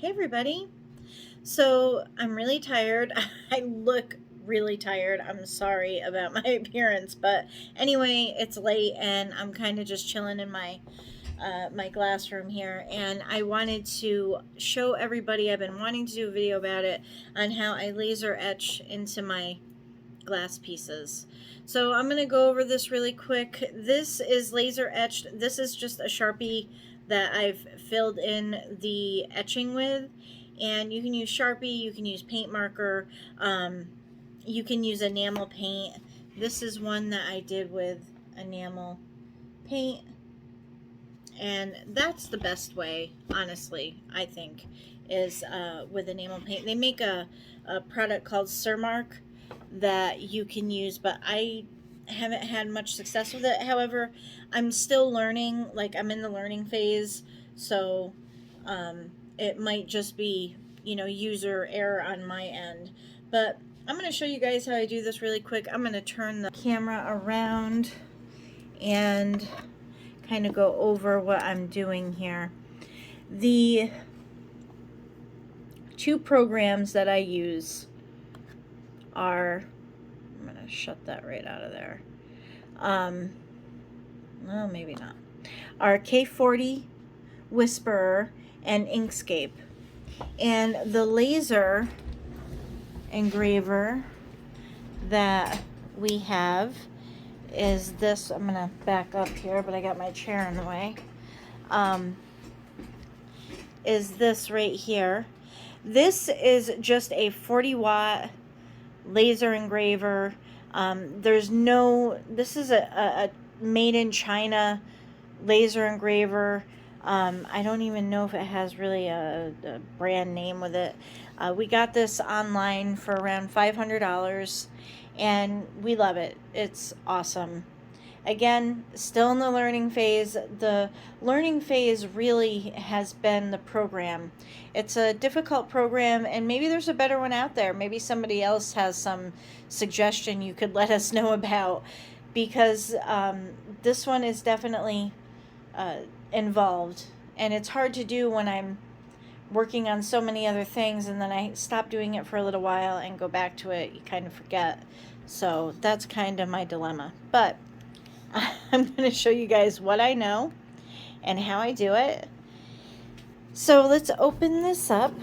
Hey everybody. So I'm really tired. I look really tired. I'm sorry about my appearance, but anyway, it's late and I'm kind of just chilling in my glass room here, and I wanted to show everybody. I've been wanting to do a video about it on how I laser etch into my glass pieces. So I'm going to go over this really quick. This is laser etched. This is just a Sharpie that I've filled in the etching with. And you can use Sharpie, you can use paint marker, you can use enamel paint. This is one that I did with enamel paint. And that's the best way, honestly, I think, is with enamel paint. They make a product called Surmark that you can use, but I haven't had much success with it. However, I'm still learning. Like, I'm in the learning phase, so it might just be, user error on my end. But I'm going to show you guys how I do this really quick. I'm going to turn the camera around and kind of go over what I'm doing here. The two programs that I use are, I'm going to shut that right out of there. Well, maybe not. Are K40 Whisperer and Inkscape. And the laser engraver that we have is this. I'm gonna back up here, but I got my chair in the way. Is this right here. This is just a 40-watt laser engraver. This is a made in China laser engraver. I don't even know if it has really a brand name with it. We got this online for around $500 and we love it. It's awesome. Again, still in the learning phase. The learning phase really has been the program. It's a difficult program, and maybe there's a better one out there. Maybe somebody else has some suggestion you could let us know about, because this one is definitely involved, and it's hard to do when I'm working on so many other things, and then I stop doing it for a little while and go back to it. You kind of forget. So that's kind of my dilemma. But I'm going to show you guys what I know and how I do it. So let's open this up.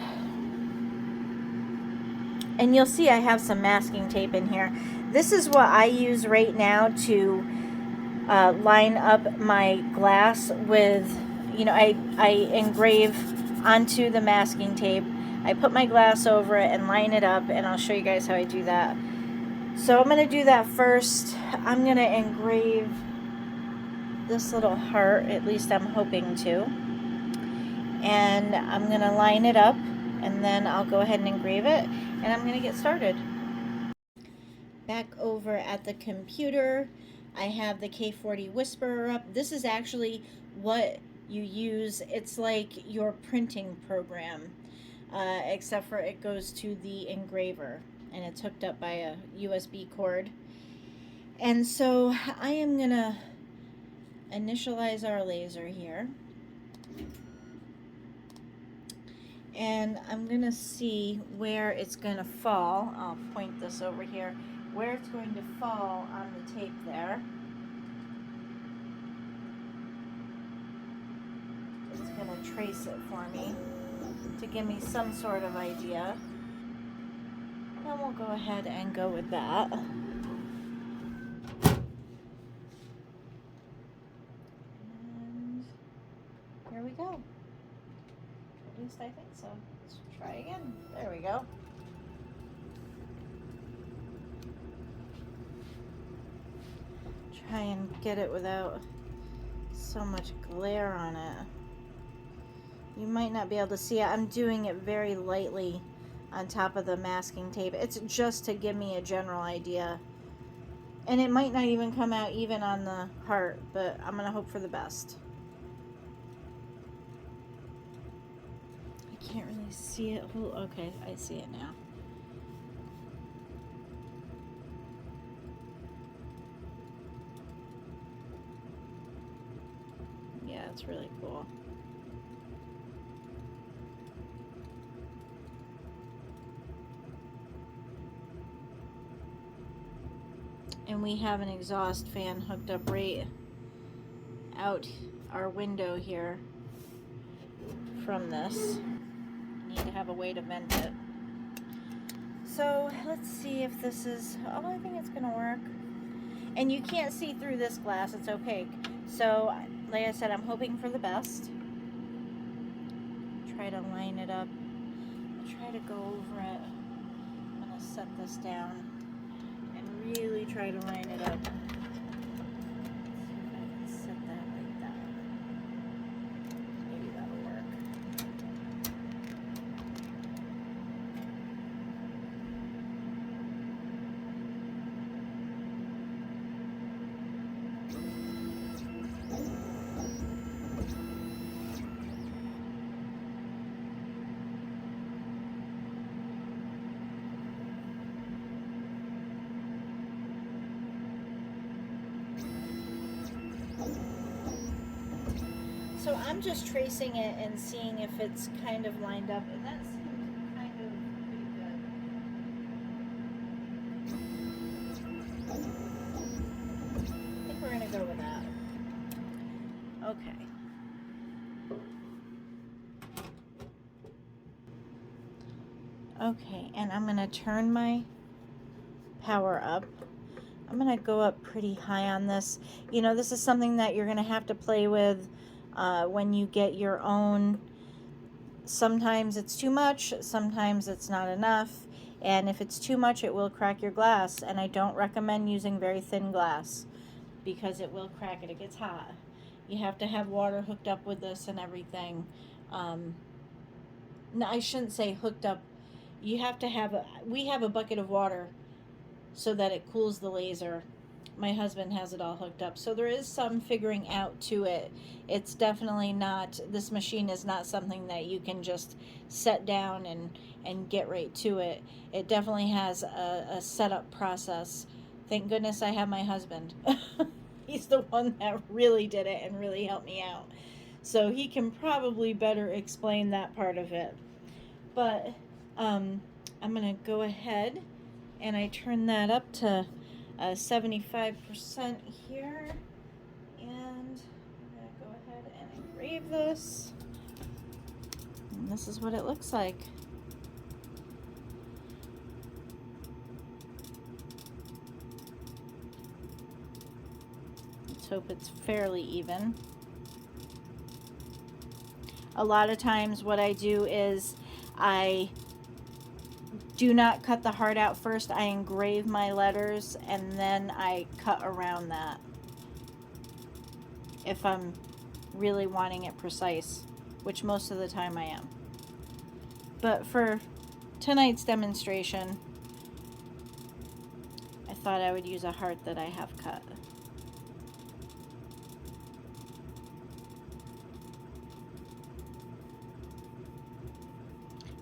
And you'll see I have some masking tape in here. This is what I use right now to line up my glass with, I engrave onto the masking tape. I put my glass over it and line it up, and I'll show you guys how I do that. So I'm going to do that first. I'm going to engrave this little heart, at least I'm hoping to. And I'm going to line it up, and then I'll go ahead and engrave it, and I'm going to get started. Back over at the computer, I have the K40 Whisperer up. This is actually what you use. It's like your printing program, except for it goes to the engraver, and it's hooked up by a USB cord. And so I am going to initialize our laser here. And I'm going to see where it's going to fall. I'll point this over here. Where it's going to fall on the tape there. It's going to trace it for me to give me some sort of idea. And we'll go ahead and go with that. And here we go. At least I think so. Let's try again. There we go. Try and get it without so much glare on it. You might not be able to see it. I'm doing it very lightly on top of the masking tape. It's just to give me a general idea. And it might not even come out even on the heart, but I'm going to hope for the best. I can't really see it. Oh, okay, I see it now. Yeah, it's really cool. And we have an exhaust fan hooked up right out our window here from this. Need to have a way to vent it. So let's see if this is, oh, I think it's gonna work. And you can't see through this glass, it's opaque. So like I said, I'm hoping for the best. Try to line it up. I'll try to go over it. I'm gonna set this down and really try to line it up. So I'm just tracing it and seeing if it's kind of lined up, and that seems kind of pretty good. I think we're gonna go with that. Okay. Okay, and I'm gonna turn my power up. I'm gonna go up pretty high on this. You know, this is something that you're gonna have to play with when you get your own. Sometimes it's too much, sometimes it's not enough, and if it's too much it will crack your glass, and I don't recommend using very thin glass because it will crack it. It gets hot. You have to have water hooked up with this and everything. No, I shouldn't say hooked up. You have to have we have a bucket of water so that it cools the laser. My husband has it all hooked up, so there is some figuring out to it. It's definitely not, this machine is not something that you can just set down and get right to it. It definitely has a setup process. Thank goodness I have my husband. He's the one that really did it and really helped me out, so he can probably better explain that part of it. But I'm gonna go ahead and I turn that up to 75% here, and I'm gonna go ahead and engrave this, and this is what it looks like. Let's hope it's fairly even. A lot of times what I do is I do not cut the heart out first. I engrave my letters and then I cut around that if I'm really wanting it precise, which most of the time I am. But for tonight's demonstration, I thought I would use a heart that I have cut.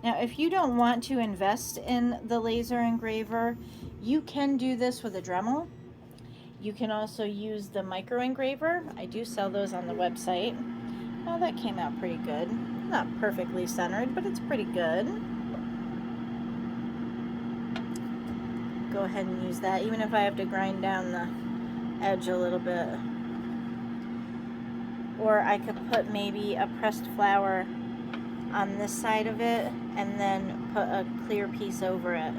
Now, if you don't want to invest in the laser engraver, you can do this with a Dremel. You can also use the micro engraver. I do sell those on the website. Oh, that came out pretty good. Not perfectly centered, but it's pretty good. Go ahead and use that, even if I have to grind down the edge a little bit. Or I could put maybe a pressed flower on this side of it and then put a clear piece over it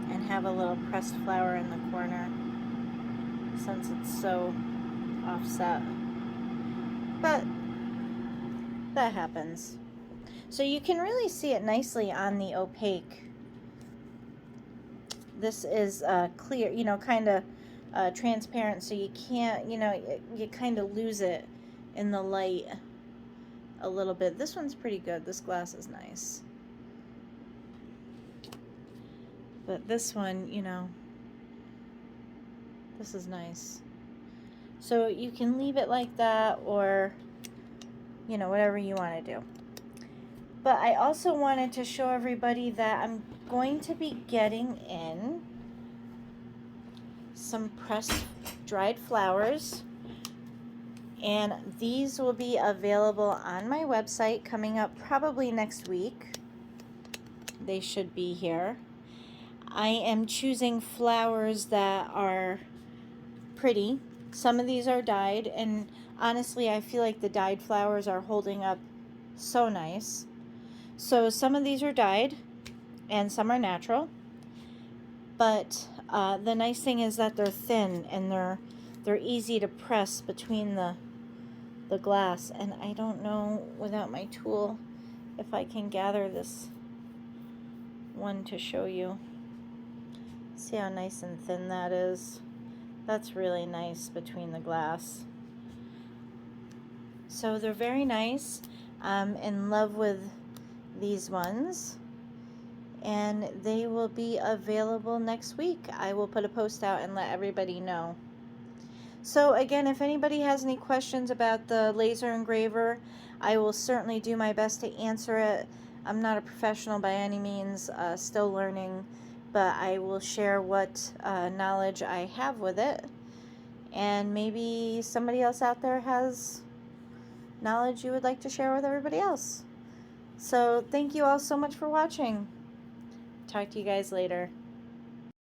and have a little pressed flower in the corner since it's so offset. But that happens. So you can really see it nicely on the opaque. This is clear, you know, kind of transparent, so you can't, you know, you kind of lose it in the light a little bit. This one's pretty good. This glass is nice. But this one, you know, this is nice. So you can leave it like that, or, you know, whatever you want to do. But I also wanted to show everybody that I'm going to be getting in some pressed dried flowers. And these will be available on my website coming up probably next week. They should be here. I am choosing flowers that are pretty. Some of these are dyed, and honestly, I feel like the dyed flowers are holding up so nice. So some of these are dyed, and some are natural. But the nice thing is that they're thin, and they're easy to press between the glass. And I don't know without my tool if I can gather this one to show you. See how nice and thin that is? That's really nice between the glass. So they're very nice. I'm in love with these ones, and they will be available next week. I will put a post out and let everybody know. So again, if anybody has any questions about the laser engraver, I will certainly do my best to answer it. I'm not a professional by any means, still learning, but I will share what knowledge I have with it. And maybe somebody else out there has knowledge you would like to share with everybody else. So thank you all so much for watching. Talk to you guys later.